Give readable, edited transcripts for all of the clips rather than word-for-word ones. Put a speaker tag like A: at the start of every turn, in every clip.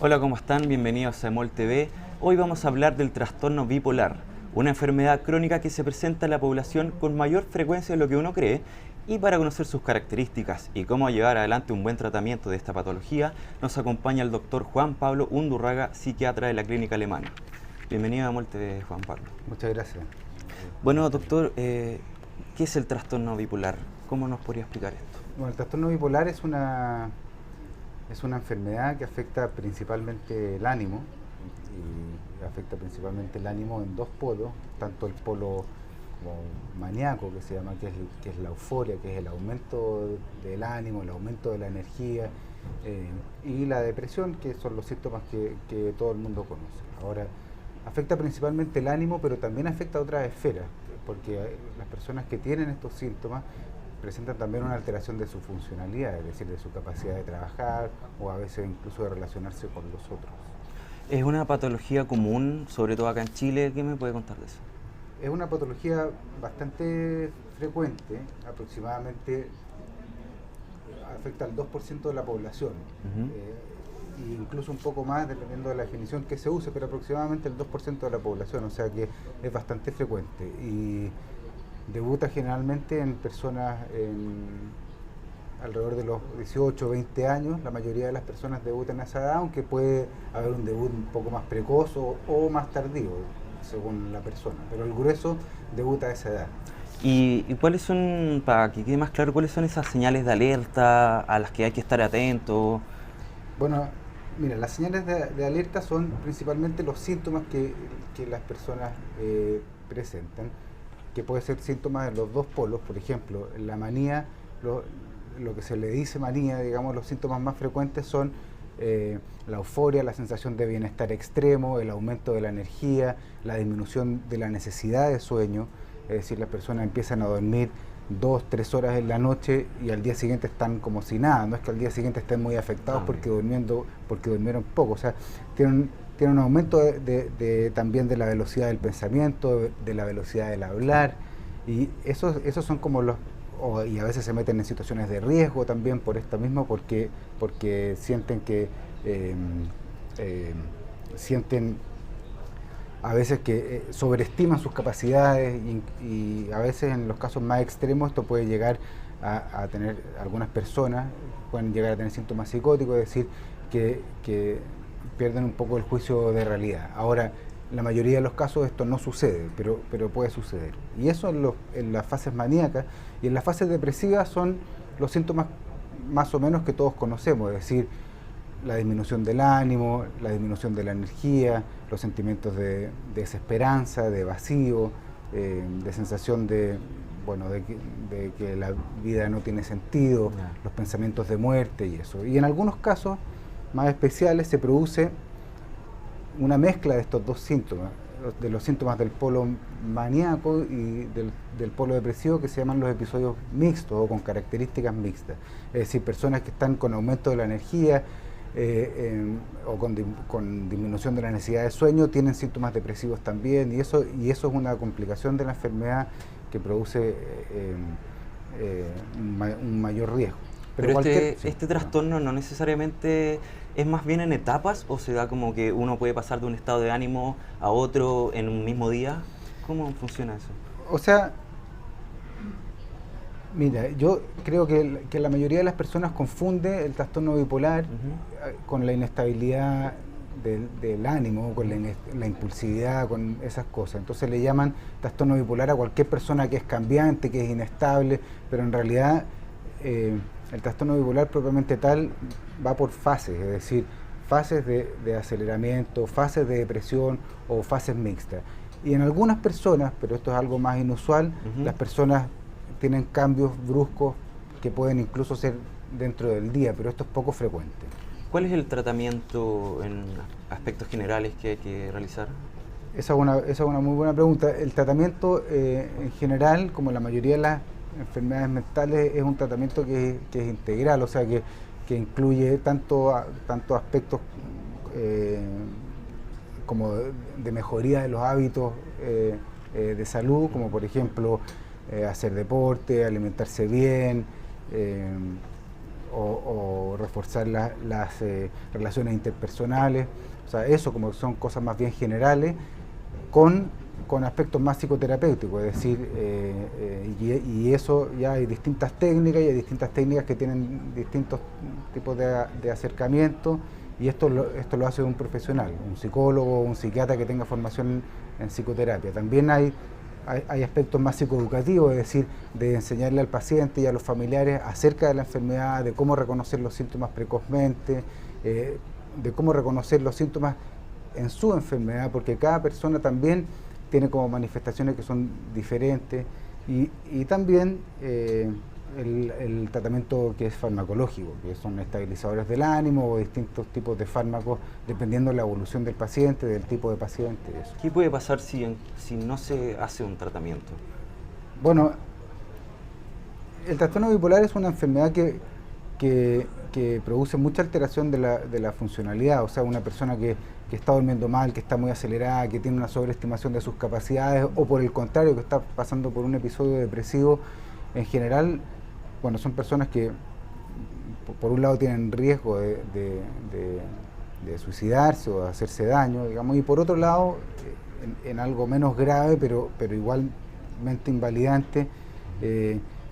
A: Hola, ¿cómo están? Bienvenidos a EMOL TV. Hoy vamos a hablar del trastorno bipolar, una enfermedad crónica que se presenta en la población con mayor frecuencia de lo que uno cree. Y para conocer sus características y cómo llevar adelante un buen tratamiento de esta patología, nos acompaña el doctor Juan Pablo Undurraga, psiquiatra de la Clínica Alemana. Bienvenido a EMOL TV, Juan Pablo.
B: Muchas gracias.
A: Bueno, doctor, ¿qué es el trastorno bipolar? ¿Cómo nos podría explicar esto?
B: Bueno, el trastorno bipolar es una enfermedad que afecta principalmente el ánimo, y afecta principalmente el ánimo en dos polos, tanto el polo como maníaco, que se llama, que es la euforia, que es el aumento del ánimo, el aumento de la energía, y la depresión, que son los síntomas que todo el mundo conoce. Ahora, afecta principalmente el ánimo, pero también afecta a otras esferas, porque las personas que tienen estos síntomas presentan también una alteración de su funcionalidad, es decir, de su capacidad de trabajar o a veces incluso de relacionarse con los otros.
A: Es una patología común, sobre todo acá en Chile. ¿Qué me puede contar de eso?
B: Es una patología bastante frecuente, aproximadamente afecta al 2% de la población, e incluso un poco más dependiendo de la definición que se use, pero aproximadamente el 2% de la población, o sea que es bastante frecuente. Y debuta generalmente en personas alrededor de los 18 o 20 años. La mayoría de las personas debutan a esa edad, aunque puede haber un debut un poco más precoz o más tardío, según la persona, pero el grueso debuta a esa edad.
A: ¿Y cuáles son, para que quede más claro, cuáles son esas señales de alerta a las que hay que estar atentos?
B: Bueno, mira, las señales de alerta son principalmente los síntomas que las personas presentan, que puede ser síntomas de los dos polos. Por ejemplo, en la manía, lo que se le dice manía, digamos, los síntomas más frecuentes son la euforia, la sensación de bienestar extremo, el aumento de la energía, la disminución de la necesidad de sueño, es decir, las personas empiezan a dormir 2, 3 horas en la noche y al día siguiente están como si nada. No es que al día siguiente estén muy afectados porque durmieron poco, o sea, tienen un aumento también de la velocidad del pensamiento, de la velocidad del hablar, y esos son como y a veces se meten en situaciones de riesgo también por esto mismo, porque sienten a veces que sobreestiman sus capacidades, y a veces en los casos más extremos esto puede llegar a tener, algunas personas pueden llegar a tener síntomas psicóticos, es decir, que pierden un poco el juicio de realidad. Ahora, en la mayoría de los casos esto no sucede, pero puede suceder. Y eso en las fases maníacas. Y en las fases depresivas son los síntomas más o menos que todos conocemos, es decir, la disminución del ánimo, la disminución de la energía, los sentimientos de desesperanza, de vacío, de sensación de que la vida no tiene sentido, los pensamientos de muerte y eso. Y en algunos casos más especiales se produce una mezcla de estos dos síntomas, de los síntomas del polo maníaco y del polo depresivo, que se llaman los episodios mixtos o con características mixtas. Es decir, personas que están con aumento de la energía o con disminución de la necesidad de sueño tienen síntomas depresivos también, y eso es una complicación de la enfermedad que produce un mayor riesgo.
A: Pero este trastorno no necesariamente es más bien en etapas, o se da como que uno puede pasar de un estado de ánimo a otro en un mismo día. ¿Cómo funciona eso?
B: O sea, mira, yo creo que la mayoría de las personas confunde el trastorno bipolar con la inestabilidad del ánimo, con la impulsividad, con esas cosas. Entonces le llaman trastorno bipolar a cualquier persona que es cambiante, que es inestable, pero en realidad el trastorno bipolar propiamente tal va por fases, es decir, fases de aceleramiento, fases de depresión o fases mixtas. Y en algunas personas, pero esto es algo más inusual, las personas tienen cambios bruscos que pueden incluso ser dentro del día, pero esto es poco frecuente.
A: ¿Cuál es el tratamiento en aspectos generales que hay que realizar?
B: Esa es una muy buena pregunta. El tratamiento en general, como la mayoría de las enfermedades mentales, es un tratamiento que es integral, o sea que incluye tanto aspectos como de mejoría de los hábitos de salud, como por ejemplo hacer deporte, alimentarse bien, o reforzar las relaciones interpersonales, o sea, eso como son cosas más bien generales, con aspectos más psicoterapéuticos, es decir, y eso ya hay distintas técnicas, y hay distintas técnicas que tienen distintos tipos de acercamiento, y esto lo hace un profesional, un psicólogo, un psiquiatra que tenga formación en psicoterapia. También hay aspectos más psicoeducativos, es decir, de enseñarle al paciente y a los familiares acerca de la enfermedad, de cómo reconocer los síntomas precozmente, de cómo reconocer los síntomas en su enfermedad, porque cada persona también tiene como manifestaciones que son diferentes, y también el tratamiento que es farmacológico, que son estabilizadores del ánimo o distintos tipos de fármacos, dependiendo de la evolución del paciente, del tipo de paciente. Eso.
A: ¿Qué puede pasar si no se hace un tratamiento?
B: Bueno, el trastorno bipolar es una enfermedad que produce mucha alteración de la funcionalidad, o sea, una persona que está durmiendo mal, que está muy acelerada, que tiene una sobreestimación de sus capacidades, o por el contrario, que está pasando por un episodio depresivo, en general, bueno, son personas que por un lado tienen riesgo de suicidarse o de hacerse daño, digamos, y por otro lado, en algo menos grave, pero igualmente invalidante,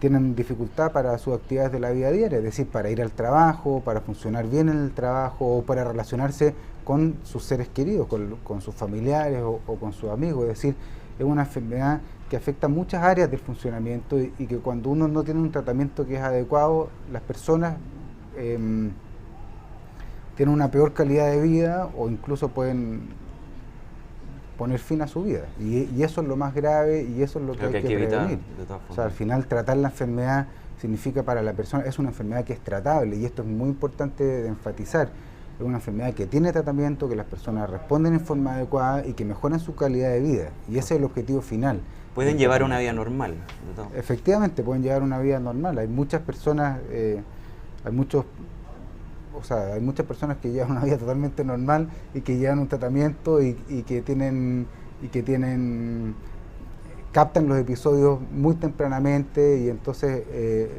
B: tienen dificultad para sus actividades de la vida diaria, es decir, para ir al trabajo, para funcionar bien en el trabajo, o para relacionarse con sus seres queridos, con sus familiares o con sus amigos. Es decir, es una enfermedad que afecta muchas áreas del funcionamiento, y que cuando uno no tiene un tratamiento que es adecuado, las personas tienen una peor calidad de vida, o incluso pueden poner fin a su vida, y eso es lo más grave, y eso es lo que hay que prevenir. O sea, al final tratar la enfermedad significa para la persona, es una enfermedad que es tratable, y esto es muy importante de enfatizar. Es una enfermedad que tiene tratamiento, que las personas responden en forma adecuada y que mejoran su calidad de vida, y ese es el objetivo final.
A: Pueden llevar una vida normal.
B: Efectivamente, pueden llevar una vida normal. Hay muchas personas, hay muchas personas que llevan una vida totalmente normal y que llevan un tratamiento y que captan los episodios muy tempranamente, y entonces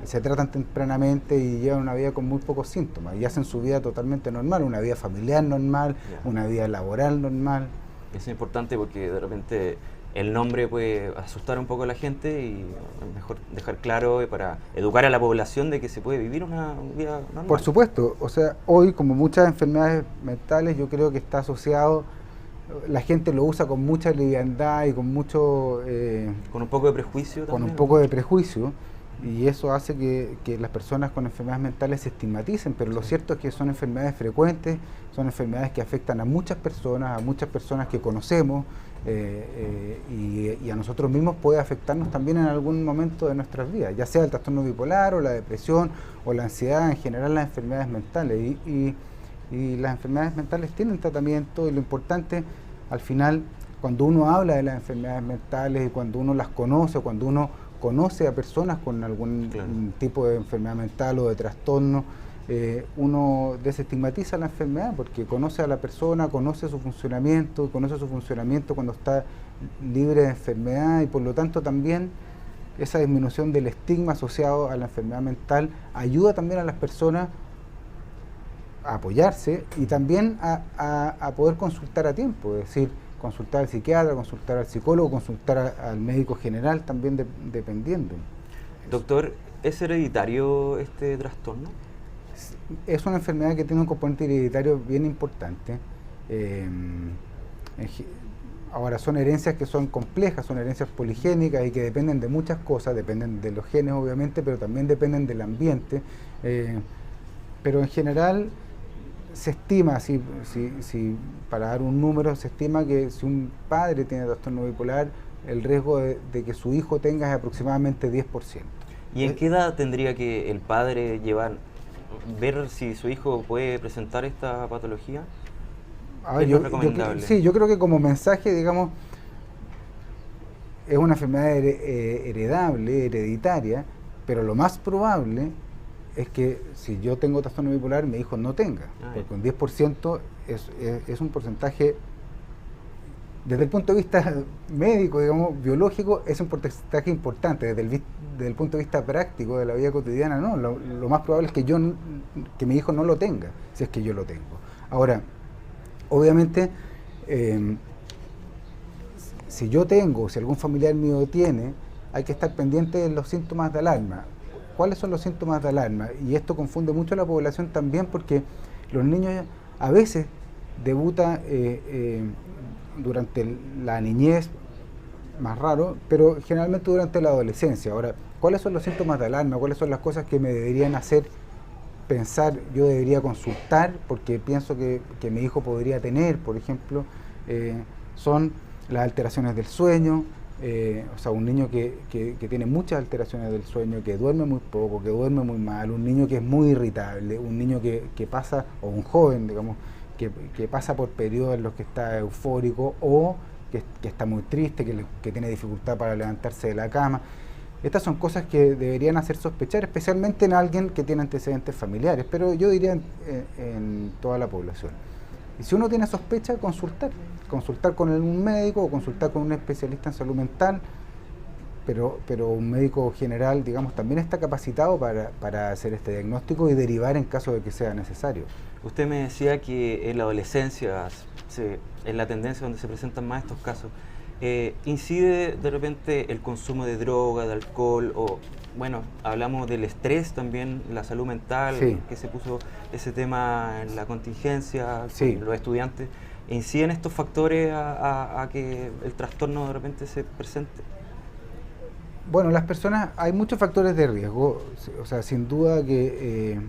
B: se tratan tempranamente y llevan una vida con muy pocos síntomas y hacen su vida totalmente normal, una vida familiar normal, una vida laboral normal.
A: Es importante porque de repente el nombre puede asustar un poco a la gente, y es mejor dejar claro para educar a la población de que se puede vivir una vida normal.
B: Por supuesto, o sea, hoy como muchas enfermedades mentales, yo creo que está asociado, la gente lo usa con mucha liviandad y con mucho...
A: con un poco de prejuicio también.
B: Con un poco de prejuicio, y eso hace que las personas con enfermedades mentales se estigmaticen, pero lo cierto es que son enfermedades frecuentes, son enfermedades que afectan a muchas personas que conocemos, y a nosotros mismos puede afectarnos también en algún momento de nuestras vidas, ya sea el trastorno bipolar o la depresión o la ansiedad, en general las enfermedades mentales, y las enfermedades mentales tienen tratamiento, y lo importante al final, cuando uno habla de las enfermedades mentales y cuando uno las conoce, cuando uno conoce a personas con algún tipo de enfermedad mental o de trastorno, uno desestigmatiza la enfermedad porque conoce a la persona, conoce su funcionamiento cuando está libre de enfermedad, y por lo tanto también esa disminución del estigma asociado a la enfermedad mental ayuda también a las personas a apoyarse y también a poder consultar a tiempo, es decir, consultar al psiquiatra, consultar al psicólogo, consultar al médico general también dependiendo.
A: Doctor, ¿es hereditario este trastorno?
B: Es una enfermedad que tiene un componente hereditario bien importante. Ahora, son herencias que son complejas, son herencias poligénicas y que dependen de muchas cosas, dependen de los genes obviamente, pero también dependen del ambiente. Pero en general se estima, para dar un número, se estima que si un padre tiene trastorno bipolar, el riesgo de que su hijo tenga es aproximadamente 10%.
A: ¿Y en qué edad tendría que el padre ver si su hijo puede presentar esta patología? ¿Es lo recomendable?
B: Yo creo que como mensaje, digamos, es una enfermedad heredable, hereditaria, pero lo más probable es que si yo tengo trastorno bipolar, mi hijo no tenga, porque un 10% es un porcentaje Desde el punto de vista médico, digamos, biológico, es un porcentaje importante. Desde el punto de vista práctico de la vida cotidiana, no. Lo más probable es que que mi hijo no lo tenga, si es que yo lo tengo. Ahora, obviamente, si yo tengo, si algún familiar mío tiene, hay que estar pendiente de los síntomas de alarma. ¿Cuáles son los síntomas de alarma? Y esto confunde mucho a la población también, porque los niños a veces debutan durante la niñez, más raro, pero generalmente durante la adolescencia. Ahora, ¿cuáles son los síntomas de alarma? ¿Cuáles son las cosas que me deberían hacer pensar, yo debería consultar, porque pienso que mi hijo podría tener, por ejemplo? Son las alteraciones del sueño, o sea, un niño que tiene muchas alteraciones del sueño, que duerme muy poco, que duerme muy mal, un niño que es muy irritable, un niño que pasa, o un joven, digamos, que pasa por periodos en los que está eufórico o que está muy triste, que tiene dificultad para levantarse de la cama. Estas son cosas que deberían hacer sospechar, especialmente en alguien que tiene antecedentes familiares, pero yo diría en toda la población. Y si uno tiene sospecha, consultar con un médico o consultar con un especialista en salud mental, pero un médico general, digamos, también está capacitado para hacer este diagnóstico y derivar en caso de que sea necesario.
A: Usted me decía que en la adolescencia es la tendencia donde se presentan más estos casos. ¿Incide de repente el consumo de droga, de alcohol, o bueno, hablamos del estrés también, la salud mental,
B: sí,
A: que se puso ese tema en la contingencia,
B: sí,
A: los estudiantes? ¿Inciden estos factores a que el trastorno de repente se presente?
B: Bueno, las personas, hay muchos factores de riesgo, o sea, sin duda que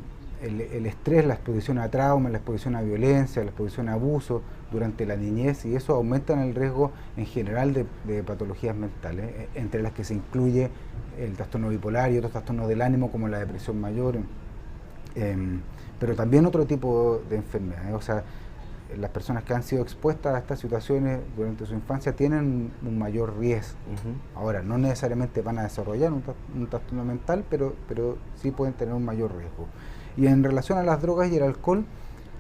B: el estrés, la exposición a trauma, la exposición a violencia, la exposición a abuso durante la niñez, y eso aumentan el riesgo en general de patologías mentales, entre las que se incluye el trastorno bipolar y otros trastornos del ánimo como la depresión mayor, pero también otro tipo de enfermedades. O sea, las personas que han sido expuestas a estas situaciones durante su infancia tienen un mayor riesgo. Ahora, no necesariamente van a desarrollar un trastorno mental, pero sí pueden tener un mayor riesgo. Y en relación a las drogas y el alcohol,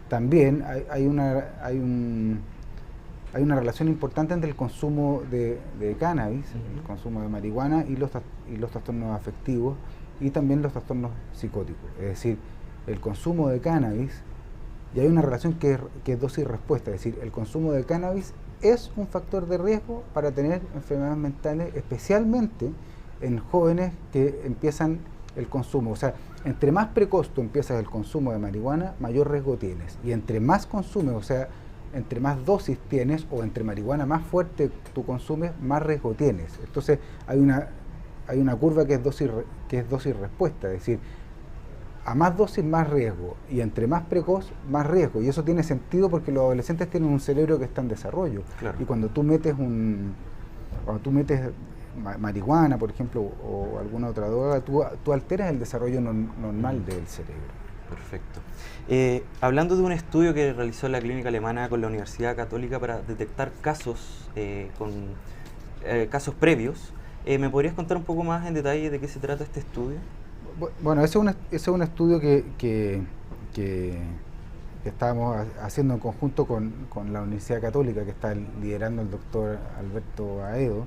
B: también hay una relación importante entre el consumo de cannabis, el consumo de marihuana y los trastornos afectivos y también los trastornos psicóticos. Es decir, el consumo de cannabis, y hay una relación que es dosis y respuesta, es decir, el consumo de cannabis es un factor de riesgo para tener enfermedades mentales, especialmente en jóvenes que empiezan el consumo. O sea, entre más precoz tú empiezas el consumo de marihuana, mayor riesgo tienes. Y entre más consumes, o sea, entre más dosis tienes, o entre marihuana más fuerte tú consumes, más riesgo tienes. Entonces, hay una curva que es dosis respuesta, es decir, a más dosis más riesgo, y entre más precoz más riesgo, y eso tiene sentido porque los adolescentes tienen un cerebro que está en desarrollo. Claro. Y cuando tú metes marihuana, por ejemplo, o alguna otra droga, tú alteras el desarrollo normal del cerebro.
A: Perfecto. Hablando de un estudio que realizó la clínica alemana con la Universidad Católica para detectar casos casos previos, ¿me podrías contar un poco más en detalle de qué se trata este estudio?
B: Bueno, ese es un estudio que estábamos haciendo en conjunto con la Universidad Católica, que está liderando el doctor Alberto Aedo,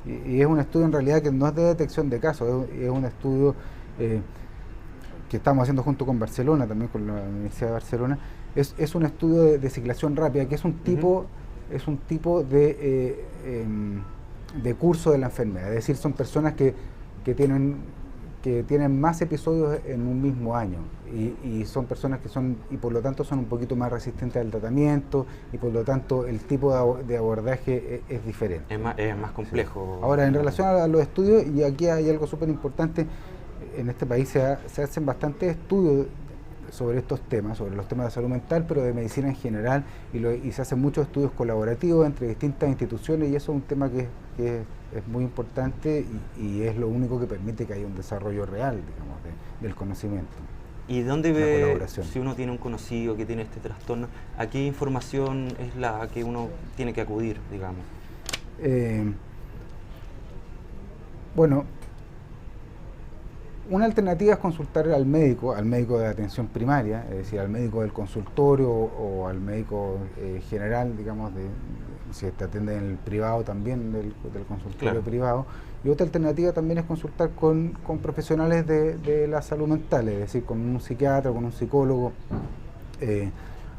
B: y es un estudio en realidad que no es de detección de casos, es un estudio que estamos haciendo junto con Barcelona, también con la Universidad de Barcelona. Es un estudio de ciclación rápida, que es un tipo de curso de la enfermedad, es decir, son personas que tienen más episodios en un mismo año, y son personas y por lo tanto son un poquito más resistentes al tratamiento, y por lo tanto el tipo de abordaje es diferente.
A: Es más complejo.
B: Sí. Ahora, en relación a los estudios, y aquí hay algo súper importante, en este país se hacen bastantes estudios sobre estos temas, sobre los temas de salud mental, pero de medicina en general, y se hacen muchos estudios colaborativos entre distintas instituciones, y eso es un tema que es muy importante y es lo único que permite que haya un desarrollo real, digamos, del conocimiento.
A: ¿Y dónde ve, si uno tiene un conocido que tiene este trastorno, a qué información es la que uno tiene que acudir, digamos?
B: Bueno, una alternativa es consultar al médico de atención primaria, es decir, al médico del consultorio o al médico general, digamos, si te atienden en el privado también, del consultorio
A: Claro.
B: privado. Y otra alternativa también es consultar con profesionales de la salud mental, es decir, con un psiquiatra, con un psicólogo.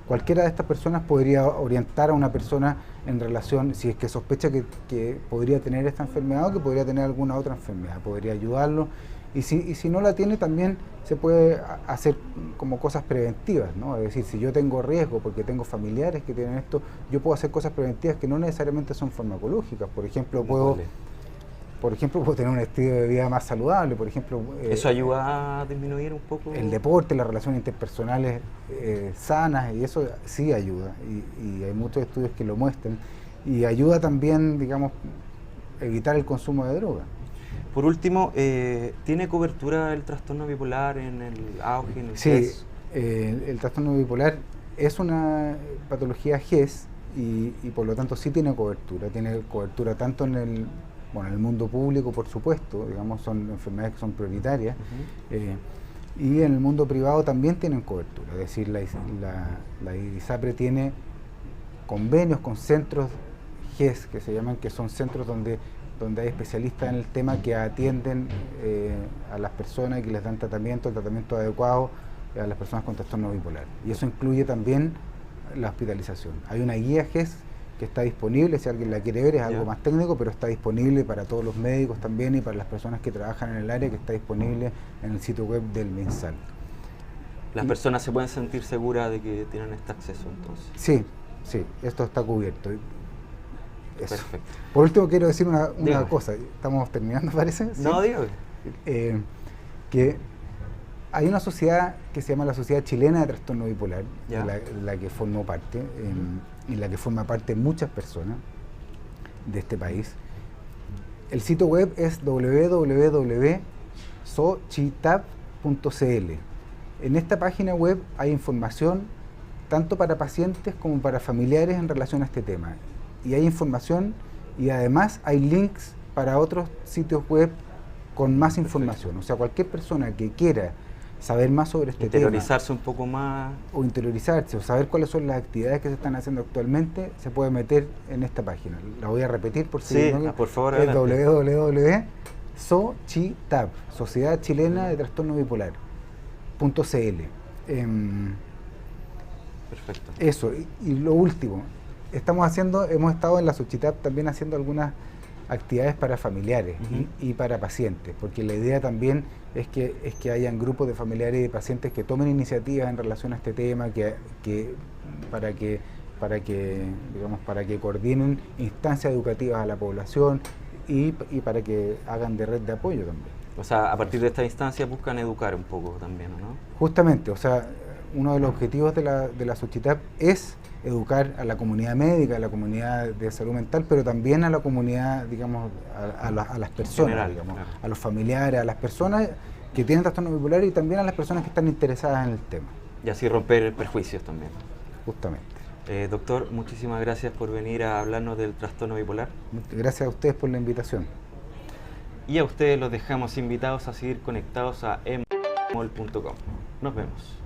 B: Cualquiera de estas personas podría orientar a una persona en relación, si es que sospecha que podría tener esta enfermedad o que podría tener alguna otra enfermedad, podría ayudarlo. Y si no la tiene, también se puede hacer como cosas preventivas, ¿no? Es decir, si yo tengo riesgo porque tengo familiares que tienen esto, yo puedo hacer cosas preventivas que no necesariamente son farmacológicas. Por ejemplo, puedo tener un estilo de vida más saludable, por ejemplo.
A: ¿Eso ayuda a disminuir un poco?
B: El deporte, las relaciones interpersonales sanas, y eso sí ayuda, y hay muchos estudios que lo muestran, y ayuda también, digamos, evitar el consumo de drogas.
A: Por último, ¿tiene cobertura el trastorno bipolar en el auge, en el
B: Sí,
A: GES?
B: el trastorno bipolar es una patología GES y por lo tanto sí tiene cobertura tanto en el mundo público, por supuesto, digamos, son enfermedades que son prioritarias, y en el mundo privado también tienen cobertura, es decir, la ISAPRE tiene convenios con centros GES, que se llaman, que son centros donde hay especialistas en el tema que atienden a las personas y que les dan tratamiento adecuado a las personas con trastorno bipolar. Y eso incluye también la hospitalización. Hay una guía GES que está disponible, si alguien la quiere ver, es algo más técnico, pero está disponible para todos los médicos también y para las personas que trabajan en el área, que está disponible en el sitio web del MinSal.
A: ¿Las personas se pueden sentir seguras de que tienen este acceso entonces?
B: Sí, esto está cubierto. Eso.
A: Perfecto.
B: Por último, quiero decir una cosa. Estamos terminando, parece. ¿Sí?
A: No, dígame.
B: Que hay una sociedad que se llama la Sociedad Chilena de Trastorno Bipolar, la que formo parte, y la que forma parte muchas personas de este país. El sitio web es www.sochitab.cl. En esta página web hay información tanto para pacientes como para familiares en relación a este tema. Y hay información y además hay links para otros sitios web con más información. O sea, cualquier persona que quiera saber más sobre este tema,
A: interiorizarse un poco más,
B: o interiorizarse, o saber cuáles son las actividades que se están haciendo actualmente, se puede meter en esta página. La voy a repetir por si no,
A: por favor,
B: es www.sochitab, Sociedad Chilena de Trastorno Bipolar, .cl.
A: Perfecto.
B: Eso, y lo último, hemos estado en la Sochitab también haciendo algunas actividades para familiares y para pacientes, porque la idea también es que hayan grupos de familiares y de pacientes que tomen iniciativas en relación a este tema, para que coordinen instancias educativas a la población y para que hagan de red de apoyo también.
A: O sea, a partir de esta instancia buscan educar un poco también, ¿no?
B: Justamente, o sea, uno de los objetivos de la Sochitab es educar a la comunidad médica, a la comunidad de salud mental, pero también a la comunidad, digamos, a las personas,
A: general,
B: digamos,
A: claro.
B: A los familiares, a las personas que tienen trastorno bipolar y también a las personas que están interesadas en el tema.
A: Y así romper prejuicios también.
B: Justamente.
A: Doctor, muchísimas gracias por venir a hablarnos del trastorno bipolar.
B: Gracias a ustedes por la invitación.
A: Y a ustedes los dejamos invitados a seguir conectados a emol.com. Nos vemos.